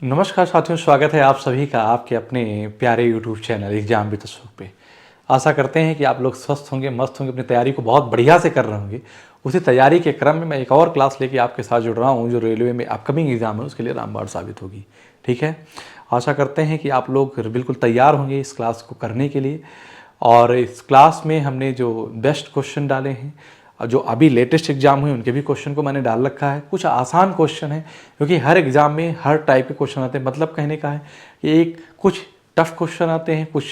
नमस्कार साथियों, स्वागत है आप सभी का आपके अपने प्यारे YouTube channel exam with Ashok पे। आशा करते हैं कि आप लोग स्वस्थ होंगे, मस्त होंगे, अपनी तैयारी को बहुत बढ़िया से कर रहे होंगे। उसी तैयारी के क्रम में मैं एक और क्लास लेके आपके साथ जुड़ रहा हूँ जो रेलवे में अपकमिंग एग्जाम है उसके लिए रामबाण साबित होगी। ठीक है, आशा करते हैं कि आप लोग बिल्कुल तैयार होंगे इस क्लास को करने के लिए। और इस क्लास में हमने जो बेस्ट क्वेश्चन डाले हैं, जो अभी लेटेस्ट एग्जाम हुए उनके भी क्वेश्चन को मैंने डाल रखा है। कुछ आसान क्वेश्चन है क्योंकि हर एग्जाम में हर टाइप के क्वेश्चन आते हैं। मतलब कहने का है कि एक कुछ टफ क्वेश्चन आते हैं, कुछ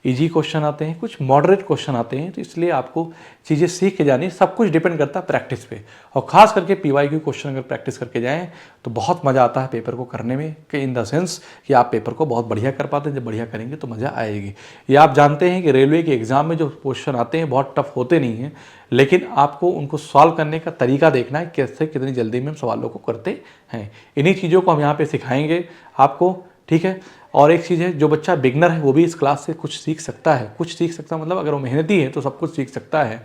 इजी क्वेश्चन आते हैं, कुछ मॉडरेट क्वेश्चन आते हैं। तो इसलिए आपको चीज़ें सीख के जानी, सब कुछ डिपेंड करता है प्रैक्टिस पे। और ख़ास करके PYQ क्वेश्चन अगर प्रैक्टिस करके जाएँ तो बहुत मज़ा आता है पेपर को करने में, कि इन द सेंस कि आप पेपर को बहुत बढ़िया कर पाते हैं। जब बढ़िया करेंगे तो मज़ा आएगी। ये आप जानते हैं कि रेलवे के एग्ज़ाम में जो क्वेश्चन आते हैं बहुत टफ होते नहीं हैं, लेकिन आपको उनको सॉल्व करने का तरीका देखना है, कैसे कितनी जल्दी में हम सवालों को करते हैं। इन्हीं चीज़ों को हम यहाँ पे सिखाएंगे आपको। ठीक है, और एक चीज़ है, जो बच्चा बिगनर है वो भी इस क्लास से कुछ सीख सकता है। कुछ सीख सकता मतलब अगर वो मेहनती है तो सब कुछ सीख सकता है।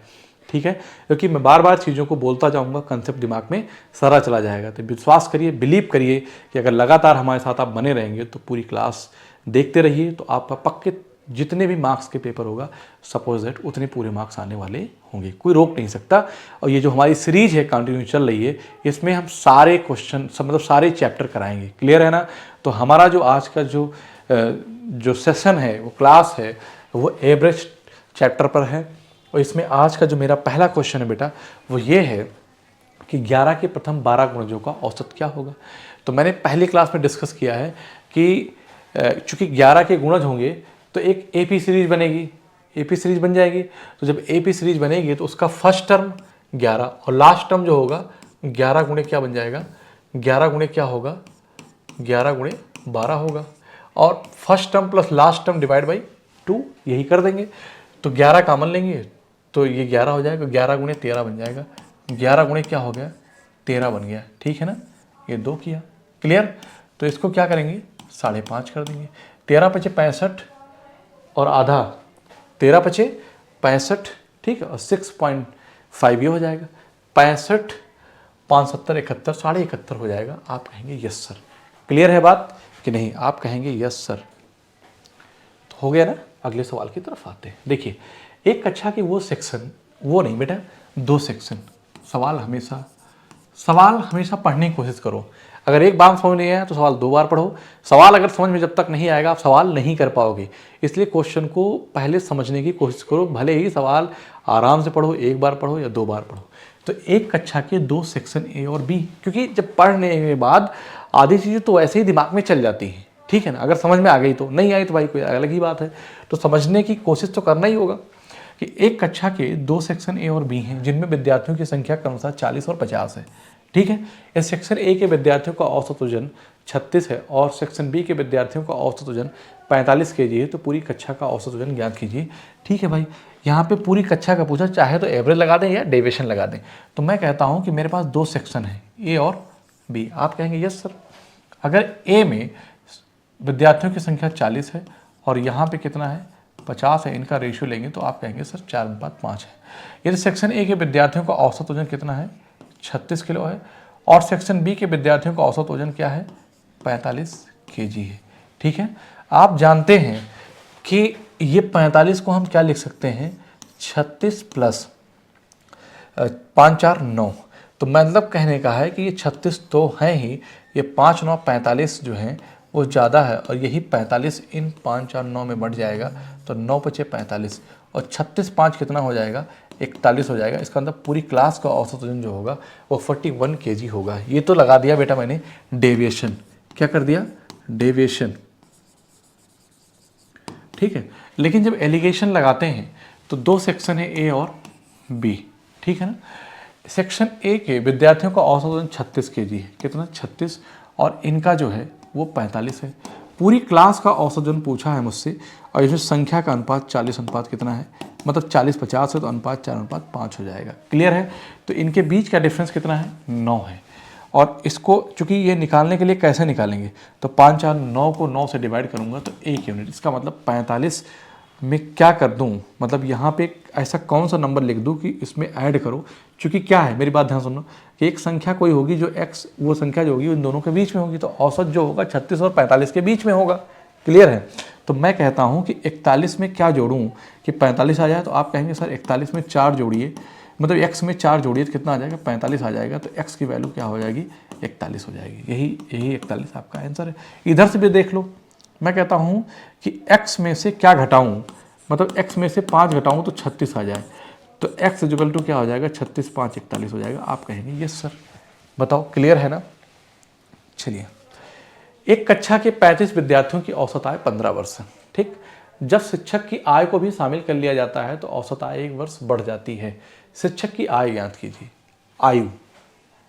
ठीक है, क्योंकि मैं बार बार चीज़ों को बोलता जाऊंगा, कंसेप्ट दिमाग में सारा चला जाएगा। तो विश्वास करिए, बिलीव करिए कि अगर लगातार हमारे साथ आप बने रहेंगे तो पूरी क्लास देखते रहिए तो आपका पक्के जितने भी मार्क्स के पेपर होगा, सपोज दैट उतने पूरे मार्क्स आने वाले होंगे, कोई रोक नहीं सकता। और ये जो हमारी सीरीज है कंटिन्यू चल रही है, इसमें हम सारे क्वेश्चन मतलब सारे चैप्टर कराएंगे। क्लियर है ना? तो हमारा जो आज का जो सेशन है, वो क्लास है, वो एवरेज चैप्टर पर है। और इसमें आज का जो मेरा पहला क्वेश्चन है बेटा, वो ये है कि 11 के प्रथम 12 गुणजों का औसत क्या होगा। तो मैंने पहली क्लास में डिस्कस किया है कि चूंकि 11 के गुणज होंगे तो एक AP सीरीज बनेगी, AP सीरीज बन जाएगी। तो जब AP सीरीज बनेगी तो उसका फर्स्ट टर्म 11 और लास्ट टर्म जो होगा 11 गुणे क्या बन जाएगा, 11 गुणे क्या होगा, 11 गुणे 12 होगा। और first term plus last term divide by 2 यही कर देंगे। तो 11 कॉमन लेंगे तो ये 11 हो जाएगा, 11 गुणे 13 बन जाएगा। 11 गुणे क्या हो गया, 13 बन गया। ठीक है ना, ये 2 किया। क्लियर? तो इसको क्या करेंगे, 5.5 कर देंगे। 13 पचे 65 और आधा, 13 पचे 65। ठीक है, और 6.5 ये हो जाएगा। 65 5 70 71, 71.5 हो जाएगा। आप कहेंगे यस सर। क्लियर है बात कि नहीं? आप कहेंगे यस सर। तो हो गया ना? अगले सवाल की तरफ आते हैं। देखिए, एक कक्षा की वो सेक्शन, वो नहीं बेटा, 2 सेक्शन। सवाल हमेशा पढ़ने की कोशिश करो। अगर एक बार समझ नहीं आया तो सवाल 2 बार पढ़ो। सवाल अगर समझ में जब तक नहीं आएगा आप सवाल नहीं कर पाओगे। इसलिए क्वेश्चन को पहले समझने की कोशिश करो, भले ही सवाल आराम से पढ़ो, 1 बार पढ़ो या 2 बार पढ़ो। तो एक कक्षा के 2 सेक्शन A और B, क्योंकि जब पढ़ने के बाद आधी चीज़ें तो ऐसे ही दिमाग में चल जाती हैं। ठीक है ना? अगर समझ में आ गई तो, नहीं आई तो भाई कोई अलग ही बात है। तो समझने की कोशिश तो करना ही होगा। कि एक कक्षा के 2 सेक्शन A और B हैं जिनमें विद्यार्थियों की संख्या क्रमशः 40 और 50 है। ठीक है, इस सेक्शन A के विद्यार्थियों का औसत वजन 36 है और सेक्शन B के विद्यार्थियों का औसत वजन 45 kg है। तो पूरी कक्षा का औसत वजन ज्ञात कीजिए। ठीक है भाई, यहाँ पे पूरी कक्षा का पूछा, चाहे तो एवरेज लगा दें या डेविएशन लगा दें। तो मैं कहता हूँ कि मेरे पास 2 सेक्शन है, A और B। आप कहेंगे यस सर। अगर A में विद्यार्थियों की संख्या 40 है और यहाँ पे कितना है, 50 है, इनका रेशियो लेंगे तो आप कहेंगे सर 4:5 है। यदि सेक्शन A के विद्यार्थियों का औसत वजन कितना है, 36 किलो है, और सेक्शन B के विद्यार्थियों का औसत वजन क्या है, 45 kg है। ठीक है, आप जानते हैं कि ये 45 को हम क्या लिख सकते हैं, 36 प्लस 5 4 9। तो मतलब कहने का है कि ये 36 तो है ही, ये 5 9 45 जो है वो ज़्यादा है, और यही 45 इन 5 4 9 में बढ़ जाएगा। तो 9 पचे 45 और 36 5 कितना हो जाएगा, 41 हो जाएगा। इसका मतलब पूरी क्लास का औसत वजन जो होगा वो 41 kg होगा। ये तो लगा दिया बेटा मैंने डेविएशन। क्या कर दिया, डेविएशन। ठीक है, लेकिन जब एलिगेशन लगाते हैं तो 2 सेक्शन है A और B। ठीक है ना? सेक्शन A के विद्यार्थियों का औसत वजन 36 kg है। कितना, 36, और इनका जो है वो 45 है। पूरी क्लास का औसत वजन पूछा है मुझसे, और इसमें संख्या का अनुपात 40 अनुपात कितना है, मतलब 40-50 है तो अनुपात 4:5 हो जाएगा। क्लियर है? तो इनके बीच का डिफरेंस कितना है, 9 है। और इसको चूंकि ये निकालने के लिए कैसे निकालेंगे, तो 5 4 9 को 9 से डिवाइड करूंगा तो 1 यूनिट। इसका मतलब 45 मैं क्या कर दूं, मतलब यहाँ पे ऐसा कौन सा नंबर लिख दूं कि इसमें ऐड करो। क्योंकि क्या है, मेरी बात ध्यान सुनो, कि एक संख्या कोई होगी जो x, वो संख्या जो होगी उन दोनों के बीच में होगी, तो औसत जो होगा 36 और 45 के बीच में होगा। क्लियर है? तो मैं कहता हूँ कि 41 में क्या जोड़ूँ कि 45 आ जाए। तो आप कहेंगे सर 41 में 4 जोड़िए, मतलब x में 4 जोड़िए तो कितना आ जाएगा, 45 आ जाएगा। तो x की वैल्यू क्या हो जाएगी, 41 हो जाएगी। यही 41 आपका आंसर है। इधर से भी देख लो, मैं कहता हूँ कि x में से क्या घटाऊँ, मतलब x में से 5 घटाऊँ तो 36 आ जाए। तो x इक्वल टू क्या हो जाएगा, 36 5 41 हो जाएगा। आप कहेंगे यस सर। बताओ क्लियर है ना? चलिए, एक कक्षा के 35 विद्यार्थियों की औसत आय 15 वर्ष है। ठीक, जब शिक्षक की आय को भी शामिल कर लिया जाता है तो औसत आय 1 वर्ष बढ़ जाती है। शिक्षक की आय ज्ञात कीजिए। आयु,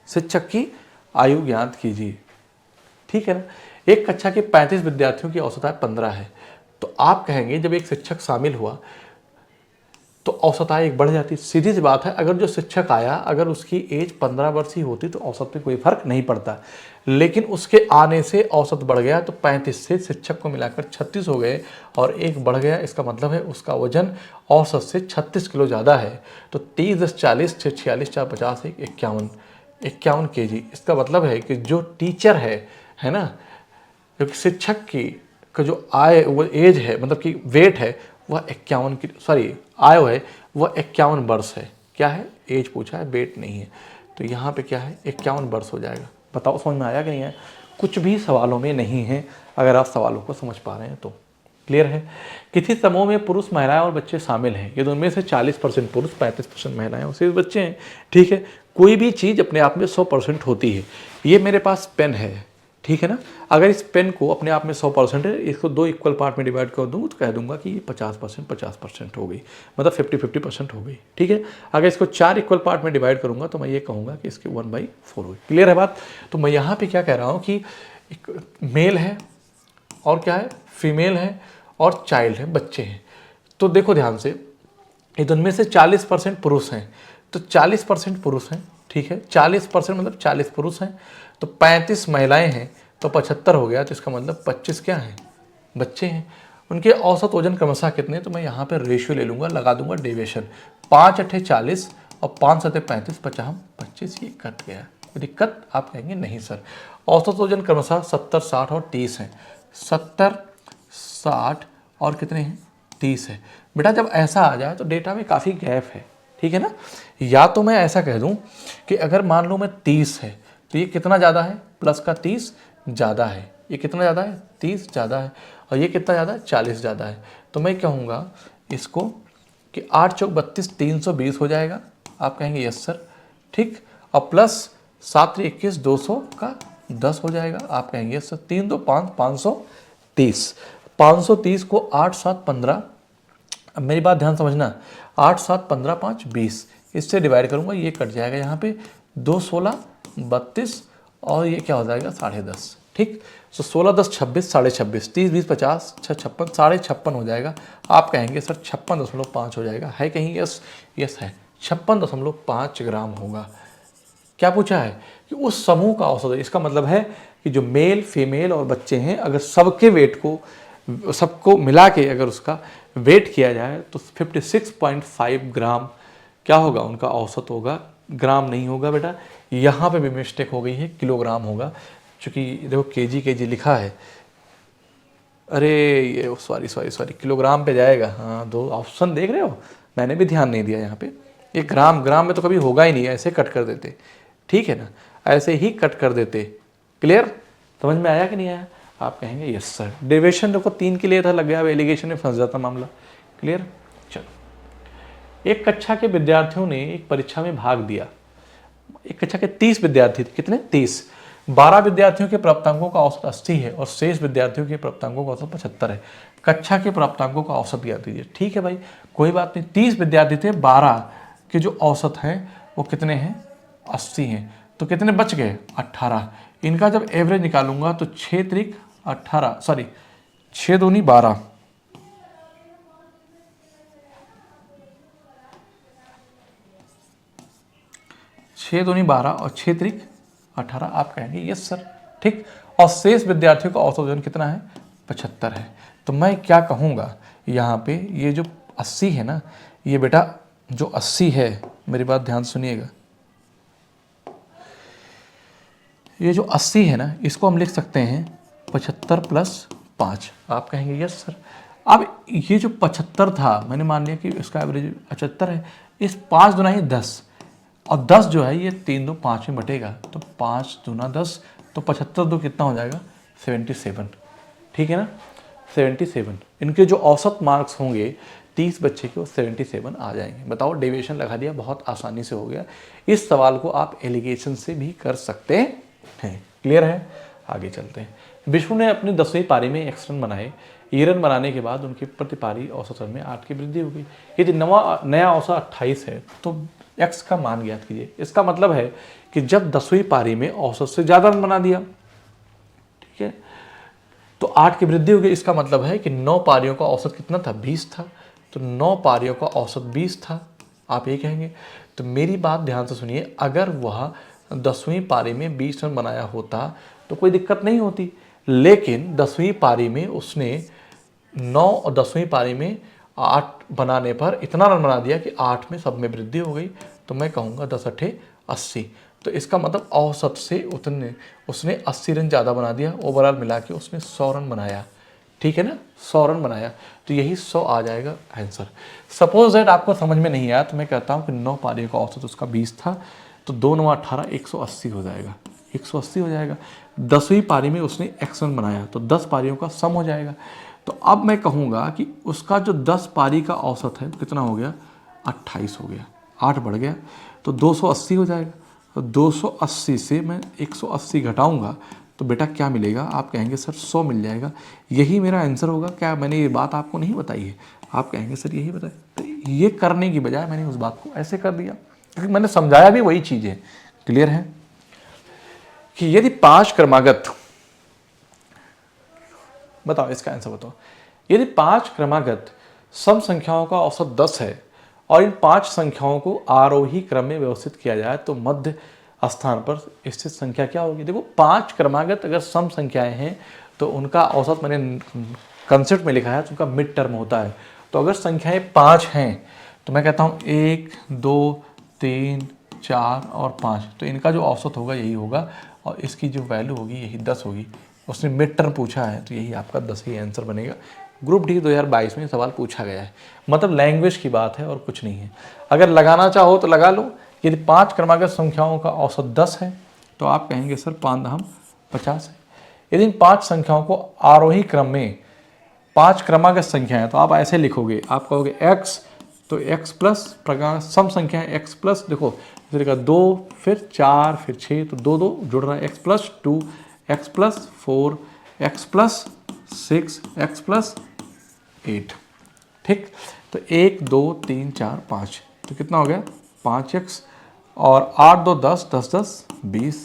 शिक्षक की आयु ज्ञात कीजिए। ठीक है ना? एक कक्षा के 35 विद्यार्थियों की औसत आय 15 है। तो आप कहेंगे जब एक शिक्षक शामिल हुआ तो औसत आय एक बढ़ जाती। सीधी सी बात है, अगर जो शिक्षक आया अगर उसकी एज 15 वर्ष ही होती तो औसत पे कोई फर्क नहीं पड़ता, लेकिन उसके आने से औसत बढ़ गया। तो 35 से शिक्षक को मिलाकर 36 हो गए और एक बढ़ गया। इसका मतलब है उसका वजन औसत से 36 किलो ज़्यादा है। तो 30 10 40 6 46 4 50 1 51 kg। इसका मतलब है कि जो टीचर है ना, क्योंकि शिक्षक की का जो आय वो एज है, मतलब कि वेट है वह 51 की, सॉरी आयु है वह 51 वर्ष है। क्या है, एज पूछा है, वेट नहीं है। तो यहाँ पे क्या है, 51 वर्ष हो जाएगा। बताओ समझ में आया कि नहीं आया? कुछ भी सवालों में नहीं है, अगर आप सवालों को समझ पा रहे हैं तो। क्लियर है? किसी समूह में पुरुष, महिलाएं और बच्चे शामिल हैं। ये उनमें से 40% पुरुष, 35% महिलाएं और 60 बच्चे हैं। ठीक है, कोई भी चीज़ अपने आप में 100% होती है। ये मेरे पास पेन है, ठीक है ना, अगर इस पेन को अपने आप में 100% है, इसको 2 इक्वल पार्ट में डिवाइड कर दूँ तो कह दूंगा कि ये 50% हो गई, मतलब 50-50% हो गई। ठीक है, अगर इसको 4 इक्वल पार्ट में डिवाइड करूंगा तो मैं ये कहूँगा कि इसकी 1/4 हुई। क्लियर है बात? तो मैं यहाँ पे क्या कह रहा हूँ कि एक मेल है और क्या है, फीमेल है और चाइल्ड है, बच्चे हैं। तो देखो ध्यान से, ये उनमें से 40% पुरुष हैं, तो 40% पुरुष हैं। ठीक है, 40% मतलब 40 पुरुष हैं, तो 35 महिलाएं हैं, तो 75 हो गया। तो इसका मतलब 25 क्या हैं, बच्चे हैं। उनके औसत वजन क्रमशः कितने, तो मैं यहाँ पे रेशियो ले लूँगा, लगा दूंगा डेविएशन। 5 8 40 और 5 7 35 50 25, ये कट गया। कोई दिक्कत? आप कहेंगे नहीं सर। औसत वजन क्रमशः 70 60 और 30 है। 70 60 और कितने हैं, 30 है। बेटा जब ऐसा आ जाए तो डेटा में काफ़ी गैप है। ठीक है ना? या तो मैं ऐसा कह दूं कि अगर मान लो मैं 30 है तो ये कितना ज़्यादा है, प्लस का 30 ज़्यादा है। ये कितना ज़्यादा है, 30 ज़्यादा है। और ये कितना ज़्यादा है, 40 ज़्यादा है। तो मैं कहूँगा इसको कि 8 चौक 32 320 हो जाएगा। आप कहेंगे यस सर। ठीक, और प्लस 7 3 21 200 का 10 हो जाएगा। आप कहेंगे यस सर। 3 2 5 530, 530 को 8 7 15, अब मेरी बात ध्यान समझना, 8 7 15 5 20, इससे डिवाइड करूंगा, ये कट जाएगा यहाँ पे 2 16 32 और ये क्या हो जाएगा 10.5। ठीक, तो 16 10 26 26.5 30 20 50 6 56 56.5 हो जाएगा। आप कहेंगे सर 56.5 हो जाएगा, है कहीं? यस, यस है, 56.5 ग्राम होगा। क्या पूछा है कि उस समूह का औसत है। इसका मतलब है कि जो मेल फीमेल और बच्चे हैं, अगर सबके वेट को, सबको मिला के अगर उसका वेट किया जाए तो 56.5 ग्राम क्या होगा, उनका औसत होगा। ग्राम नहीं होगा बेटा, यहाँ पे भी मिस्टेक हो गई है, किलोग्राम होगा। चूँकि देखो केजी लिखा है, अरे ये सॉरी किलोग्राम पे जाएगा। हाँ, 2 ऑप्शन देख रहे हो, मैंने भी ध्यान नहीं दिया यहाँ पे। ये ग्राम में तो कभी होगा ही नहीं, ऐसे कट कर देते। ठीक है ना, ऐसे ही कट कर देते। क्लियर? समझ में आया कि नहीं आया? आप कहेंगे यस सर। डेविएशन देखो 3 के लिए था, लग गया, अब एलिगेशन में फंस जाता मामला। क्लियर? चलो, एक कक्षा के विद्यार्थियों ने एक परीक्षा में भाग दिया। एक कक्षा के 30 विद्यार्थी थे। कितने? 30। 12 विद्यार्थियों के प्राप्तांकों का औसत 80 है और शेष विद्यार्थियों के प्राप्तांकों का औसत 75 है। कक्षा के प्राप्तांकों का औसत ज्ञात कीजिए। ठीक है भाई, कोई बात नहीं। 30 विद्यार्थी थे, 12 के जो औसत है वो कितने हैं, 80 हैं। तो कितने बच गए, 18। इनका जब एवरेज निकालूंगा तो 6 त्रिक 18, सॉरी 6 दूनी 12, 6 दूनी 12 और 6 त्रिक 18। आप कहेंगे यस सर। ठीक, और शेष विद्यार्थियों का औसत वजन कितना है, 75 है। तो मैं क्या कहूँगा, यहाँ पे ये जो 80 है ना, ये बेटा जो 80 है, मेरी बात ध्यान सुनिएगा, ये जो 80 है ना, इसको हम लिख सकते हैं 75 + 5। आप कहेंगे यस सर। अब ये जो 75 था, मैंने मान लिया कि इसका एवरेज 75 है, इस 5 दूना ही 10, और 10 जो है ये 3 2 5 में बटेगा, तो 5 दूना 10, तो 75 दो कितना हो जाएगा 77। ठीक है ना, 77। इनके जो औसत मार्क्स होंगे 30 बच्चे के, वो 77 आ जाएंगे। बताओ, डेविएशन लगा दिया, बहुत आसानी से हो गया। इस सवाल को आप एलिगेशन से भी कर सकते हैं। क्लियर है, आगे चलते हैं। विष्णु ने अपनी 10वीं पारी में x रन बनाए। ये रन बनाने के बाद उनकी प्रति पारी औसत रन में 8 की वृद्धि हो गई। यदि नया औसत 28 है तो x का मान ज्ञात कीजिए। इसका मतलब है कि जब 10वीं पारी में औसत से ज़्यादा रन बना दिया, ठीक है, तो 8 की वृद्धि हो गई। इसका मतलब है कि 9 पारियों का औसत कितना था, 20 था, तो 9 पारियों का औसत 20 था, आप ये कहेंगे। तो मेरी बात ध्यान से सुनिए, अगर वह 10वीं पारी में 20 रन बनाया होता तो कोई दिक्कत नहीं होती, लेकिन 10वीं पारी में उसने 9 और 10वीं पारी में 8 बनाने पर इतना रन बना दिया कि 8 में सब में वृद्धि हो गई। तो मैं कहूँगा 10 8 80। तो इसका मतलब औसत से उसने 80 रन ज़्यादा बना दिया, ओवरऑल मिला के उसने 100 रन बनाया। ठीक है ना, 100 रन बनाया, तो यही 100 आ जाएगा आंसर। सपोज दैट आपको समझ में नहीं आया तो मैं कहता हूँ कि 9 पारियों का औसत उसका 20 था, तो 2 9 18 180 हो जाएगा, 180 हो जाएगा। 10वीं पारी में उसने x रन बनाया, तो 10 पारियों का सम हो जाएगा। तो अब मैं कहूँगा कि उसका जो 10 पारी का औसत है कितना हो गया, 28 हो गया, 8 बढ़ गया, तो 280 हो जाएगा। तो 280 से मैं 180 घटाऊंगा तो बेटा क्या मिलेगा, आप कहेंगे सर 100 मिल जाएगा। यही मेरा आंसर होगा। क्या मैंने ये बात आपको नहीं बताई है? आप कहेंगे सर यही बताया। तो ये करने की बजाय मैंने उस बात को ऐसे कर दिया, क्योंकि मैंने समझाया भी वही चीज़ है। क्लियर है कि यदि 5 क्रमागत, बताओ इसका आंसर बताओ, यदि 5 क्रमागत सम संख्याओं का औसत 10 है और इन 5 संख्याओं को आरोही क्रम में व्यवस्थित किया जाए तो मध्य स्थान पर स्थित संख्या क्या होगी? देखो, 5 क्रमागत अगर सम संख्याएं हैं तो उनका औसत मैंने कंसेप्ट में लिखा है, तो उनका मिड टर्म होता है। तो अगर संख्याएं 5 हैं तो मैं कहता हूँ 1 2 3 4 और 5, तो इनका जो औसत होगा यही होगा, और इसकी जो वैल्यू होगी यही 10 होगी। उसने मिड टर्म पूछा है तो यही आपका 10 ही आंसर बनेगा। ग्रुप डी 2022 में सवाल पूछा गया है, मतलब लैंग्वेज की बात है और कुछ नहीं है। अगर लगाना चाहो तो लगा लो। यदि 5 क्रमागत संख्याओं का औसत 10 है तो आप कहेंगे सर 5 दहम 50 है। यदि इन 5 संख्याओं को आरोही क्रम में 5 क्रमागत संख्या है तो आप ऐसे लिखोगे, आप कहोगे x, तो x प्लस प्रकार सम संख्या है x प्लस, देखो इधर का 2 फिर 4 फिर 6, तो 2 2 जुड़ रहा है, x plus 2 x plus 4 x plus 6 x plus 8। ठीक, तो 1 2 3 4 5, तो कितना हो गया 5x, और 8 2 10 10 10 20,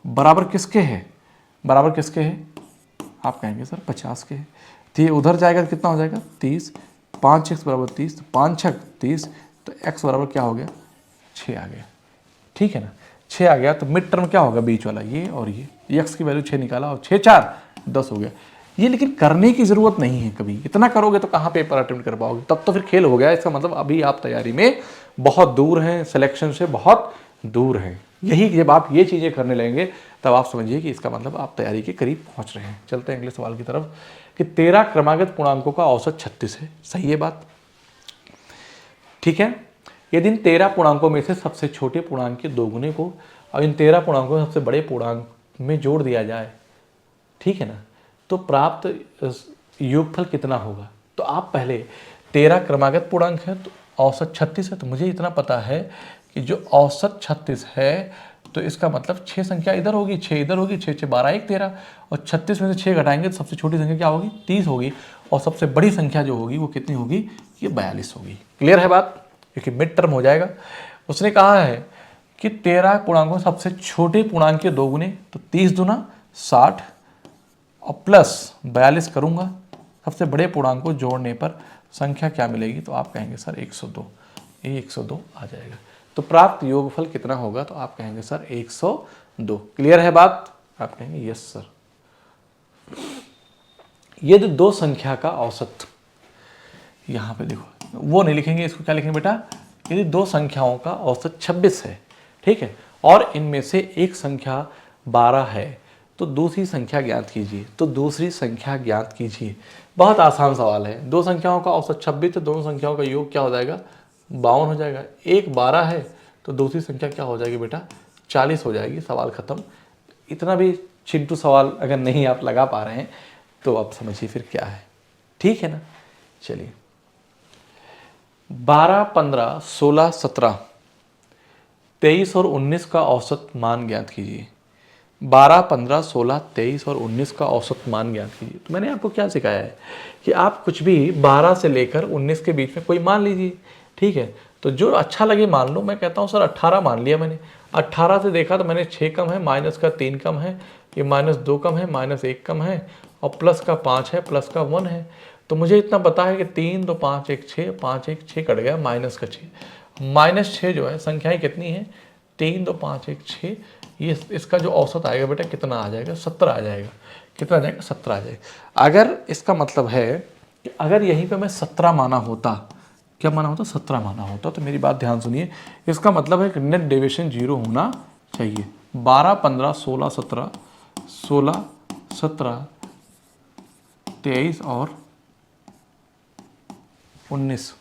बराबर किसके है? बराबर किसके है? आप कहेंगे सर 50 के है। तो ये उधर जाएगा तो कितना हो जाएगा 30, 5x बराबर 30, तो 5 6 30, तो x बराबर क्या हो गया 6 आ गया। ठीक है ना, 6 आ गया। तो मिड टर्म क्या होगा, बीच वाला ये और ये x की वैल्यू 6 निकाला और 6 4 10 हो गया। ये लेकिन करने की ज़रूरत नहीं है कभी, इतना करोगे तो कहाँ पेपर अटेम्प्ट कर पाओगे, तब तो फिर खेल हो गया। इसका मतलब अभी आप तैयारी में बहुत दूर हैं, सिलेक्शन से बहुत दूर हैं। यही जब आप ये चीज़ें करने लगेंगे तब आप समझिए कि इसका मतलब आप तैयारी के करीब पहुँच रहे हैं। चलते हैं अगले सवाल की तरफ कि 13 क्रमागत पूर्णांकों का औसत 36 है, सही है बात? ठीक है, यदि इन 13 पूर्णांकों में से सबसे छोटे पूर्णांक के 2 गुने को और इन 13 पूर्णांकों में सबसे बड़े पूर्णांक में जोड़ दिया जाए, ठीक है ना, तो प्राप्त योगफल कितना होगा? तो आप पहले 13 क्रमागत पूर्णांक है तो औसत 36 है, तो मुझे इतना पता है कि जो औसत 36 है तो इसका मतलब 6 संख्या इधर होगी, 6 इधर होगी, 6 6 12 1 13, और 36 में से 6 घटाएंगे तो सबसे छोटी संख्या क्या होगी 30 होगी, और सबसे बड़ी संख्या जो होगी वो कितनी होगी, ये 42 होगी। क्लियर है बात, क्योंकि मिड टर्म हो जाएगा। उसने कहा है कि 13 पूर्णांकों सबसे छोटे पूर्णांक के 2 गुने, तो 30 दूना 60 और प्लस 42 करूंगा, सबसे बड़े पूर्णांक को जोड़ने पर संख्या क्या मिलेगी? तो आप कहेंगे सर 102, ये 102 आ जाएगा। तो प्राप्त योगफल कितना होगा? तो आप कहेंगे सर 102। क्लियर है बात? आप कहेंगे यस सर। यदि 2 संख्या का औसत यहाँ पे देखो वो नहीं लिखेंगे, इसको क्या लिखेंगे बेटा, यदि दो संख्याओं का औसत 26 है, ठीक है, और इनमें से एक संख्या 12 है, तो दूसरी संख्या ज्ञात कीजिए। तो दूसरी संख्या ज्ञात कीजिए, बहुत आसान सवाल है। दो संख्याओं का औसत 26 तो दोनों संख्याओं का योग क्या हो जाएगा, 52 हो जाएगा। एक 12 है तो दूसरी संख्या क्या हो जाएगी बेटा, 40 हो जाएगी। सवाल खत्म। इतना भी चिंटू सवाल अगर नहीं आप लगा पा रहे हैं तो आप समझिए फिर क्या है, ठीक है ना। चलिए 12, 15, 16, 17, 23 और 19 का औसत मान ज्ञात कीजिए। 12, 15, 16, 23 और 19 का औसत मान ज्ञात कीजिए। तो मैंने आपको क्या सिखाया है कि आप कुछ भी 12 से लेकर 19 के बीच में कोई मान लीजिए, ठीक है। तो जो अच्छा लगे मान लो। मैं कहता हूँ सर 18 मान लिया मैंने। 18 से देखा तो मैंने 6 कम है, माइनस का 3 कम है, ये -2 कम है, -1 कम है, और प्लस का 5 है, प्लस का 1 है। तो मुझे इतना पता है कि 3, 2, 5, 1, 6, 5, 1, 6 कट गया, माइनस का 6। -6 जो है संख्याएं कितनी है, 3, 2, 5, 1, 6। ये इसका जो औसत आएगा बेटा कितना आ जाएगा, 17 आ जाएगा। कितना आ जाएगा, 17 आ जाएगा। अगर इसका मतलब है कि अगर यहीं पे मैं 17 माना होता, क्या माना होता, 17 माना होता, तो मेरी बात ध्यान सुनिए। इसका मतलब है कि नेट डेविएशन 0 होना चाहिए। 12, 15, 16, 17, 16, 17, 23 और 19,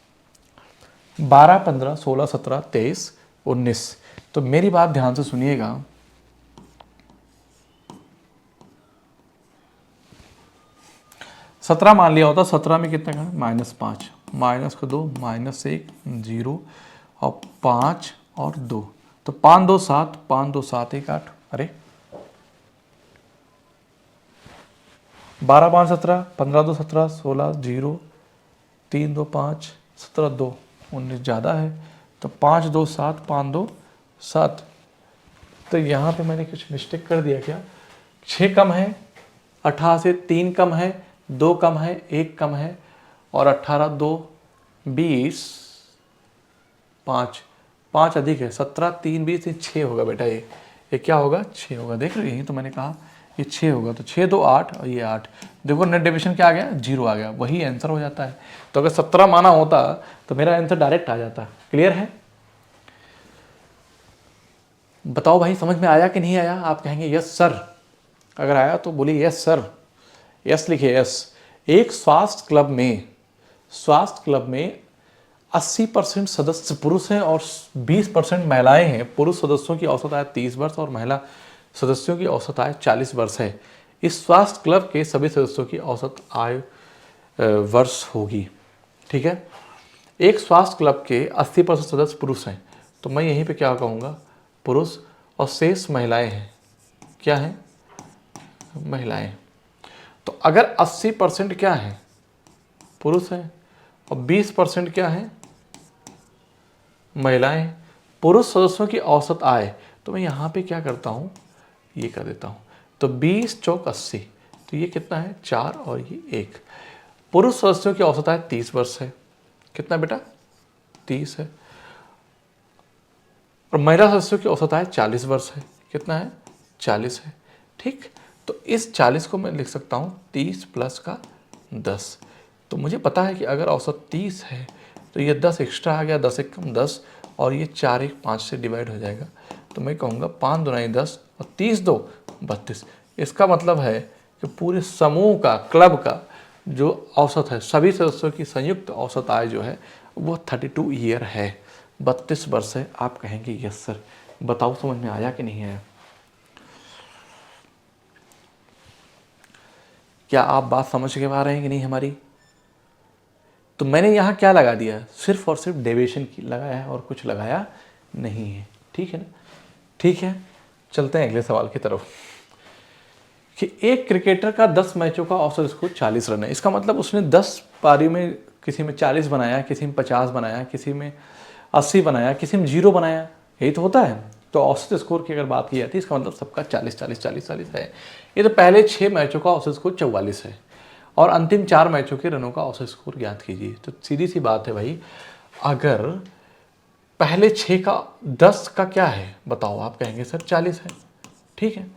12, 15, 16, 17, 23, 19। तो मेरी बात ध्यान से सुनिएगा। 17 मान लिया होता, 17 में कितना का, -5, -2, -1, 0 और 5 और 2, तो 5, 2, 7, 5, 2, 7, 1, 8। अरे 12, 5, 17, 15, 2, 17, 16, 0, 3, 2, 5, 17, 2, 19 ज़्यादा है, तो 5, 2, 7, 5, 2, 7। तो यहाँ पे मैंने कुछ मिस्टेक कर दिया क्या, 6 कम है, 18 से 3 कम है, 2 कम है, 1 कम है, और 18, 2, 20, 5, 5 अधिक है, 17, 3, 20, 6 होगा बेटा। ये क्या होगा, 6 होगा। देख रहे हो, यही तो मैंने कहा ये 6 होगा। तो 6, 2, 8 और ये 8। देखो नेट डेविएशन क्या आ गया, 0 आ गया। वही आंसर हो जाता है। तो अगर 17 माना होता तो मेरा आंसर डायरेक्ट आ जाता। क्लियर है? बताओ भाई समझ में आया कि नहीं आया? आप कहेंगे यस सर। अगर आया तो बोलिए यस सर, यस लिखिए, यस। एक स्वास्थ्य क्लब में 80% सदस्य पुरुष हैं और 20% महिलाएं हैं। पुरुष सदस्यों की औसत आयु 30 वर्ष और महिला सदस्यों की औसत आयु 40 वर्ष है। इस स्वास्थ्य क्लब के सभी सदस्यों की औसत आयु वर्ष होगी। ठीक है, एक स्वास्थ्य क्लब के 80% सदस्य पुरुष हैं, तो मैं यहीं पे क्या कहूँगा, पुरुष, और शेष महिलाएं हैं। क्या हैं? महिलाएं। तो अगर 80% क्या है, पुरुष हैं, और 20% क्या है, महिलाएं। पुरुष सदस्यों की औसत आय, तो मैं यहाँ पे क्या करता हूँ, ये कर देता हूँ। तो 20 चौक 80, तो ये कितना है, 4 और ये 1। पुरुष सदस्यों की औसत आय 30 वर्ष है। कितना बेटा, 30 है। और महिला सदस्यों की औसत आय 40 वर्ष है। कितना है, 40 है। ठीक, तो इस 40 को मैं लिख सकता हूँ 30 प्लस का 10। तो मुझे पता है कि अगर औसत 30 है तो ये 10 एक्स्ट्रा आ गया, 10 एक कम 10, और ये 4 एक 5 से डिवाइड हो जाएगा। तो मैं कहूँगा 5 दूनी 10 और 30 2 32। इसका मतलब है कि पूरे समूह का, क्लब का जो औसत है, सभी सदस्यों की संयुक्त औसत आय जो है वो 32 ईयर है, 32 वर्ष है। आप कहेंगे यस सर। बताओ समझ में आया कि नहीं आया? क्या आप बात समझ के पा रहे हैं कि नहीं हमारी? तो मैंने यहाँ क्या लगा दिया, सिर्फ और सिर्फ डेविएशन की लगाया है और कुछ लगाया नहीं है। ठीक है ना? ठीक है, चलते हैं अगले सवाल की तरफ। कि एक क्रिकेटर का 10 मैचों का औसत स्कोर 40 रन है। इसका मतलब उसने 10 पारी में किसी में 40 बनाया, किसी में 50 बनाया, किसी में 80 बनाया, किसी में 0 बनाया। यही तो होता है। तो औसत स्कोर की अगर बात की जाती है, इसका मतलब सबका 40 40 40 40 है। ये तो पहले 6 मैचों का औसत स्कोर 44 है और अंतिम 4 मैचों के रनों का औसत स्कोर ज्ञात कीजिए। तो सीधी सी बात है भाई, अगर पहले 6 का 10 का क्या है बताओ, आप कहेंगे सर 40 है। ठीक है,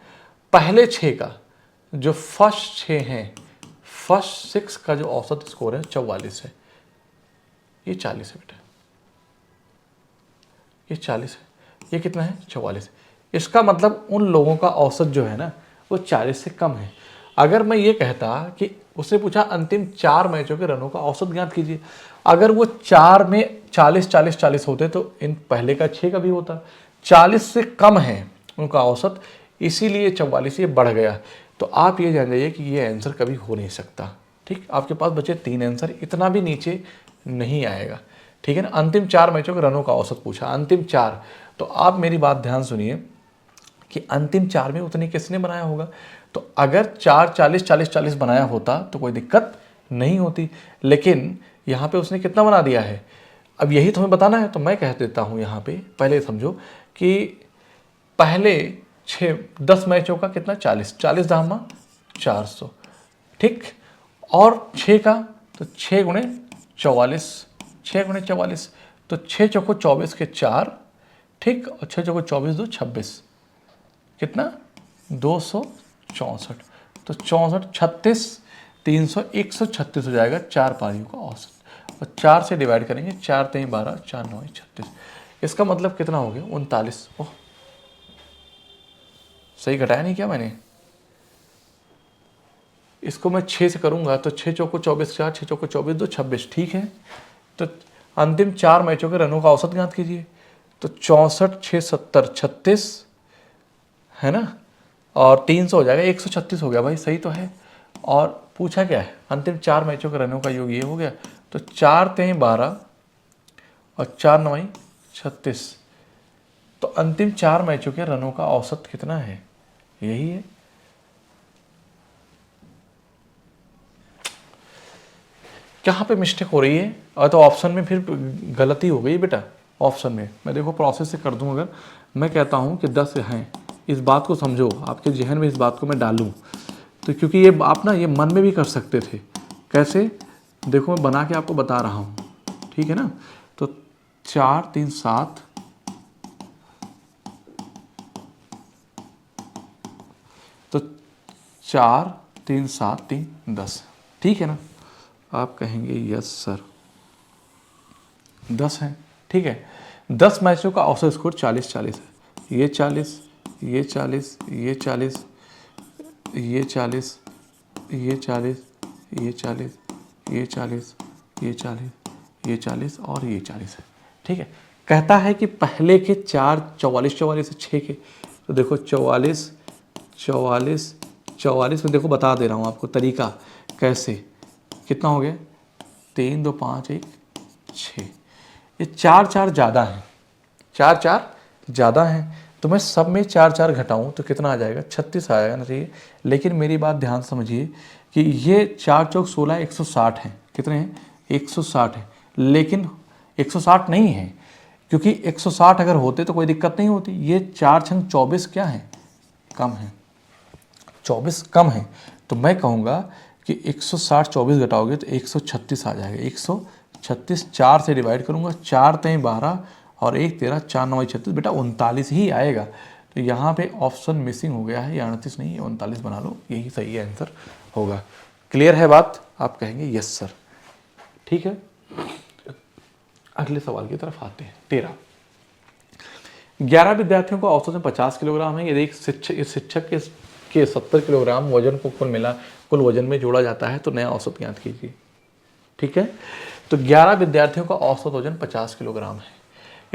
पहले 6 का जो फर्स्ट 6 हैं, फर्स्ट 6 का जो औसत स्कोर है 44 है। ये 40 है बेटा, ये 40 है, ये कितना है 44। इसका मतलब उन लोगों का औसत जो है ना वो 40 से कम है। अगर मैं ये कहता कि उसने पूछा अंतिम 4 मैचों के रनों का औसत ज्ञात कीजिए, अगर वो 4 में 40 40 40 होते तो इन पहले का 6 का भी होता। 40 से कम है उनका औसत, इसीलिए 44 ये बढ़ गया। तो आप ये जान जाइए कि ये आंसर कभी हो नहीं सकता। ठीक, आपके पास बचे 3 आंसर, इतना भी नीचे नहीं आएगा। ठीक है ना, अंतिम 4 मैचों के रनों का औसत पूछा, अंतिम 4। तो आप मेरी बात ध्यान सुनिए कि अंतिम 4 में उतने किसने बनाया होगा। तो अगर 4 40 40 40 बनाया होता तो कोई दिक्कत नहीं होती, लेकिन यहाँ पे उसने कितना बना दिया है। अब यही तुम्हें बताना है, तो मैं कह देता हूँ यहाँ पे, पहले समझो कि पहले 10 मैचों का कितना 40 40 दामा 400, ठीक, और 6 का तो 6 गुणे 44, 6 गुणे 44 तो 6 चौको 24 के 4, ठीक, और 6 चौको 24 2 26, कितना 264, तो 64 36 300 136 हो जाएगा 4 पारियों का औसत। और 4 से डिवाइड करेंगे, 4 3 12 4 9 36, इसका मतलब कितना हो गया 39। ओह, सही घटाया नहीं क्या मैंने? इसको मैं 6 से करूंगा तो 6 चौको 24 4, 6 चौको 24 2 26, ठीक है। तो अंतिम 4 मैचों के रनों का औसत ज्ञात कीजिए। तो 64 6 70 36 है ना, और 300 हो जाएगा, 136 हो गया भाई, सही तो है। और पूछा क्या है, अंतिम 4 मैचों के रनों का योग ये हो गया। तो 4 3 12 और 4 9 36, तो अंतिम 4 मैचों के रनों का औसत कितना है, यही है। कहाँ पे मिस्टेक हो रही है? और तो ऑप्शन में फिर गलती हो गई बेटा। ऑप्शन में मैं देखो प्रोसेस से कर दूं, अगर मैं कहता हूँ कि 10 हैं, इस बात को समझो, आपके जहन में इस बात को मैं डालूं, तो क्योंकि ये आप ना ये मन में भी कर सकते थे। कैसे? देखो मैं बना के आपको बता रहा हूँ, ठीक है ना। तो 4 3 7, तो 4 3 7 3 10, ठीक है ना। आप कहेंगे यस सर 10 है, ठीक है। 10 मैचों का औसत स्कोर 40 40 है। ये 40, ये 40, ये 40, ये 40, ये 40, ये 40, ये 40, ये 40, ये 40 और ये 40 है, ठीक है। कहता है कि पहले के 4 44 44 6 के, तो देखो 44 44 44 में देखो बता दे रहा हूँ आपको तरीका कैसे। कितना हो गया 3 2 5 1 6, ये 4 4 ज़्यादा है, 4 4 ज़्यादा है, तो मैं सब में 4 4 घटाऊँ तो कितना आ जाएगा 36 आएगा ना चाहिए। लेकिन मेरी बात ध्यान समझिए कि ये 4 चौक 16 160 है, कितने हैं 160 है, लेकिन 160 नहीं है, क्योंकि 160 अगर होते तो कोई दिक्कत नहीं होती। ये 4 छंग 24 क्या है, कम है, 24 कम है, तो मैं कहूँगा कि 160 24 घटाओगे तो 136 आ जाएगा। 136 4 से डिवाइड करूँगा, 4 3 12 और 1 13 4 9 36, बेटा 39 ही आएगा। तो यहाँ पे ऑप्शन मिसिंग हो गया है, ये 38 नहीं है 39 बना लो, यही सही आंसर होगा। क्लियर है बात? आप कहेंगे यस सर, ठीक है। अगले सवाल की तरफ आते हैं। 13 11 विद्यार्थियों को औसत में 50 किलोग्राम है। यदि एक शिक्षक के 70 किलोग्राम वजन को कुल वजन में जोड़ा जाता है तो नया औसत ज्ञात कीजिए, ठीक है। तो 11 विद्यार्थियों का औसत वजन 50 किलोग्राम है।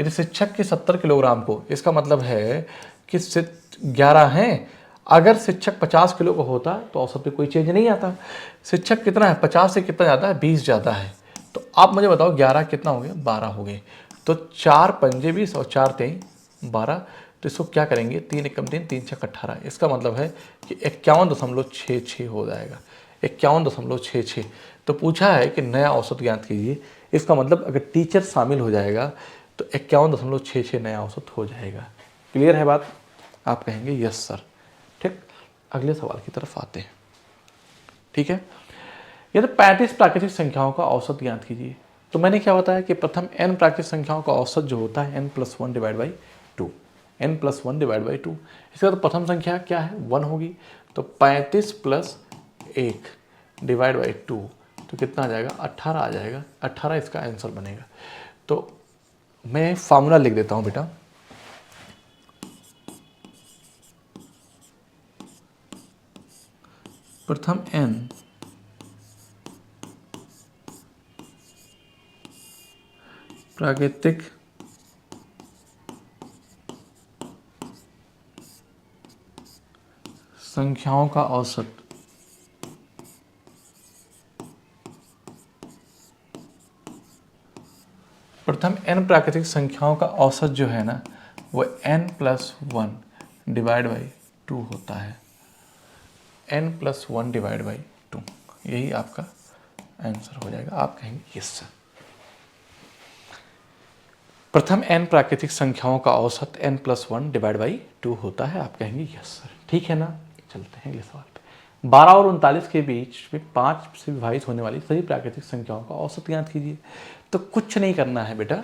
यदि शिक्षक के 70 किलोग्राम को, इसका मतलब है कि 11 हैं, अगर शिक्षक 50 किलो का होता तो औसत में कोई चेंज नहीं आता। शिक्षक कितना है 50 से कितना ज़्यादा है 20 ज़्यादा है, तो आप मुझे बताओ 11 कितना हो गया 12 हो गए। तो 4 पंजे 20 और 4 3 12, तो इसको क्या करेंगे 3 एकम 3 3 6 18, इसका मतलब है कि 51.66 हो जाएगा, 51.66। तो पूछा है कि नया औसत ज्ञात कीजिए, इसका मतलब अगर टीचर शामिल हो जाएगा तो 51.66 नया औसत हो जाएगा। क्लियर है बात? आप कहेंगे यस सर, ठीक। अगले सवाल की तरफ आते हैं, ठीक है। यदि 35 प्राकृतिक संख्याओं का औसत ज्ञात कीजिए, तो मैंने क्या बताया कि प्रथम n प्राकृतिक संख्याओं का औसत जो होता है n+1 divide by 2, n+1 divide by 2। इसका तो प्रथम संख्या क्या है 1 होगी, तो 35 + 1 डिवाइड बाई 2 तो कितना आ जाएगा, 18 आ जाएगा। 18 इसका आंसर बनेगा। तो मैं फार्मूला लिख देता हूँ बेटा। प्रथम n प्राकृतिक संख्याओं का औसत प्रथम n प्राकृतिक संख्याओं का औसत जो है ना वो n+1 डिवाइड बाई 2 होता है। n+1 डिवाइड बाई 2, यही आपका आंसर हो जाएगा। आप कहेंगे यस सर। प्रथम n प्राकृतिक संख्याओं का औसत n+1 डिवाइड बाई 2 होता है। आप कहेंगे यस सर। ठीक है ना, चलते हैं अगले सवाल पे। 12 और 39 के बीच में 5 से विभाजित होने वाली सभी प्राकृतिक संख्याओं का औसत ज्ञात कीजिए। तो कुछ नहीं करना है बेटा,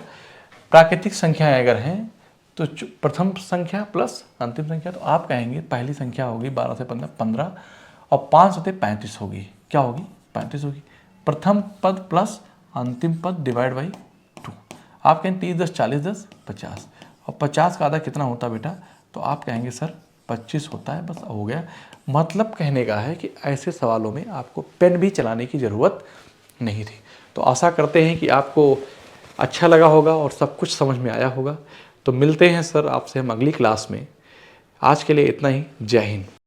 प्राकृतिक संख्याएं अगर हैं तो प्रथम संख्या प्लस अंतिम संख्या, तो आप कहेंगे पहली संख्या होगी 12 से 15 और 5 होते 35 होगी। क्या होगी, 35 होगी। प्रथम पद प्लस अंतिम पद डिवाइड बाई 2। आप कहेंगे 30 10 40 10 50, और 50 का आधा कितना होता है बेटा, तो आप कहेंगे सर 25 होता है। बस हो गया। मतलब कहने का है कि ऐसे सवालों में आपको पेन भी चलाने की ज़रूरत नहीं थी। तो आशा करते हैं कि आपको अच्छा लगा होगा और सब कुछ समझ में आया होगा। तो मिलते हैं सर आपसे हम अगली क्लास में। आज के लिए इतना ही। जय हिंद।